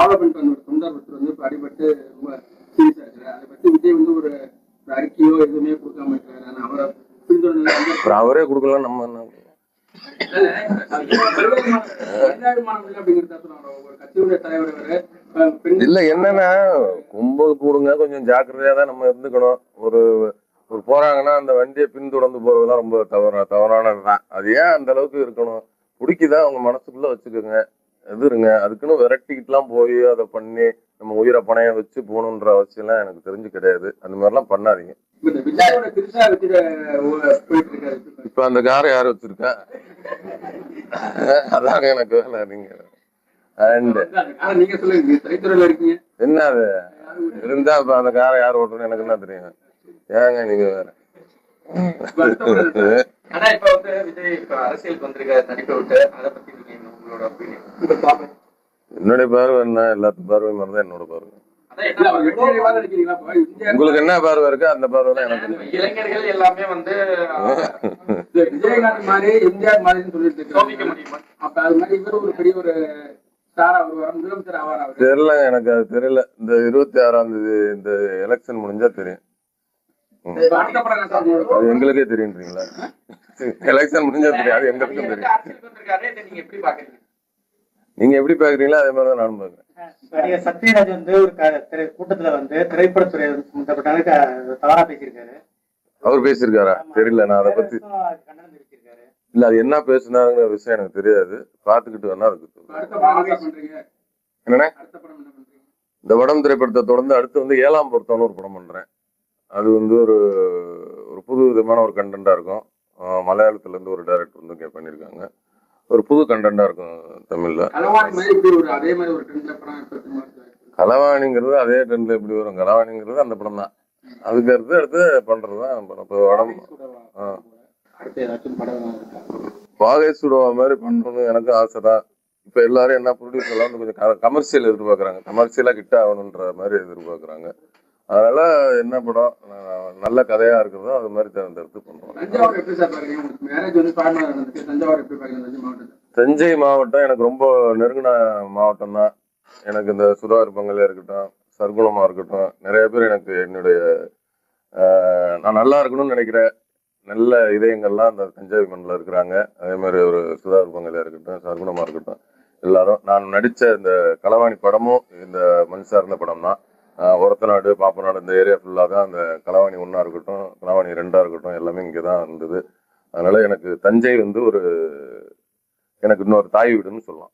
Follow பண்ணிட்டு வந்த ஒரு தொண்டர் ஒருத்தர் வந்து இப்ப அடிபட்டு ரொம்ப சீரியஸா இருக்கிறார். அதை பத்தி விஜய் வந்து ஒரு அறிக்கையோ எதுவுமே கொடுக்காம இருக்காரு. ஆனா அவரை பின்தொடர்ந்து அவரே கொடுக்கலாம். நம்ம என்ன இல்ல என்னன்னா கும்பல் கூடுங்க, கொஞ்சம் ஜாக்கிரதையா தான் நம்ம இருந்துக்கணும். ஒரு ஒரு போறாங்கன்னா அந்த வண்டியை பின்தொடர்ந்து போறதுலாம் ரொம்ப தவறானதுதான். அது ஏன் அந்த அளவுக்கு இருக்கணும்? பிடிக்குதா அவங்க மனசுக்குள்ள வச்சுக்கோங்க, எதிருங்க. அதுக்குன்னு விரட்டிக்கிட்டுலாம் போய் அதை பண்ணி நம்ம உயிரை பணைய வச்சு போகணுன்ற அவசியம்லாம் எனக்கு தெரிஞ்சு கிடையாது. அந்த மாதிரிலாம் பண்ணாதீங்க. இப்ப அந்த காரை யாரு வச்சிருக்கா? அதாங்க எனக்கு வேலை. நீங்க என்ன அது இருந்தா இப்ப அந்த காரை யார் ஓட்டணும் எனக்கு என்ன தெரியும்? ஏங்க நீங்க வேற. என்னுடைய பார்வை என்ன, எல்லாத்து பார்வை மாதிரிதான் என்னோட பார்வை. உங்களுக்கு என்ன பார்வை இருக்கு அந்த பார்வை எனக்கு. இளைஞர்கள் எல்லாமே வந்து விஜயகாந்த் மாதிரி எம்ஜிஆர் மாதிரி சொல்லிட்டு அப்ப அது மாதிரி இவர் ஒரு பெரிய ஒரு முதலமைச்சர் ஆவார். தெரியல, எனக்கு அது தெரியல. இந்த 26ஆம் தேதி இந்த எலெக்ஷன் முடிஞ்சா தெரியும். அது எங்களுக்கே தெரியுன்றீங்களா? எலெக்ஷன் முடிஞ்சா தெரியும், அது எங்களுக்கும் தெரியும். நீங்க எப்படி பாக்குறீங்களோ அதே மாதிரிதான் நானும் பாக்குறேன். நடிகர் சத்யராஜ் வந்து ஒரு கூட்டத்துல வந்து திரைப்படத்துறை சம்பந்தப்பட்ட தவறா பேசியிருக்காரு. அவர் பேசியிருக்காரா? தெரியல, நான் அதை பத்தி இல்ல. அது என்ன பேசினாருங்கிற விஷயம் எனக்கு தெரியாது. பாத்துக்கிட்டு வேணா இருக்கு. என்னன்னா இந்த படம் திரைப்படத்தை தொடர்ந்து அடுத்து வந்து 7ஆம் பொருத்தம்னு ஒரு படம் பண்றேன். அது வந்து ஒரு புது விதமான ஒரு கண்டென்ட்டா இருக்கும். மலையாளத்துல இருந்து ஒரு டைரக்டர் வந்து பண்ணிருக்காங்க. ஒரு புது கண்டென்ட்டா இருக்கும் தமிழ்ல. களவாணிங்கிறது அதே ட்ரெண்ட்ல எப்படி வரும்? களவாணிங்கிறது அந்த படம் தான். அதுக்கு அடுத்து பண்றதுதான் படம். வாகை சுடுவா மாதிரி பண்ணணும்னு எனக்கு ஆசைதான். இப்ப எல்லாரும் என்ன ப்ரொடியூசர் எல்லாம் வந்து கொஞ்சம் கமர்ஷியல் எதிர்பார்க்கறாங்க. கமர்ஷியலா கிட்ட ஆகணுன்ற மாதிரி எதிர்பார்க்கறாங்க. அதனால என்ன படம் நல்ல கதையா இருக்கிறதோ அது மாதிரி தேர்ந்தெடுத்து பண்ணுவோம். தஞ்சை மாவட்டம் எனக்கு ரொம்ப நெருங்கின மாவட்டம் தான். எனக்கு இந்த சுதாகர் பங்கலையா இருக்கட்டும், சர்க்குணமா இருக்கட்டும், நிறைய பேர் எனக்கு என்னுடைய நான் நல்லா இருக்கணும்னு நினைக்கிற நல்ல இதயங்கள்லாம் அந்த தஞ்சை மண்ணில் இருக்கிறாங்க. அதே மாதிரி ஒரு சுதாகர் பங்கலையா இருக்கட்டும், சர்க்குணமா இருக்கட்டும், எல்லாரும் நான் நடிச்ச இந்த களவாணி படமும் இந்த மண் சார்ந்த படம் தான். ஒரத்தநாடு, பாப்பநாடு இந்த ஏரியா ஃபுல்லாக தான் அந்த களவாணி 1 இருக்கட்டும், களவாணி 2 இருக்கட்டும், எல்லாமே இங்கே தான் இருந்தது. அதனால எனக்கு தஞ்சை வந்து எனக்கு இன்னொரு தாய் வீடுன்னு சொல்லலாம்.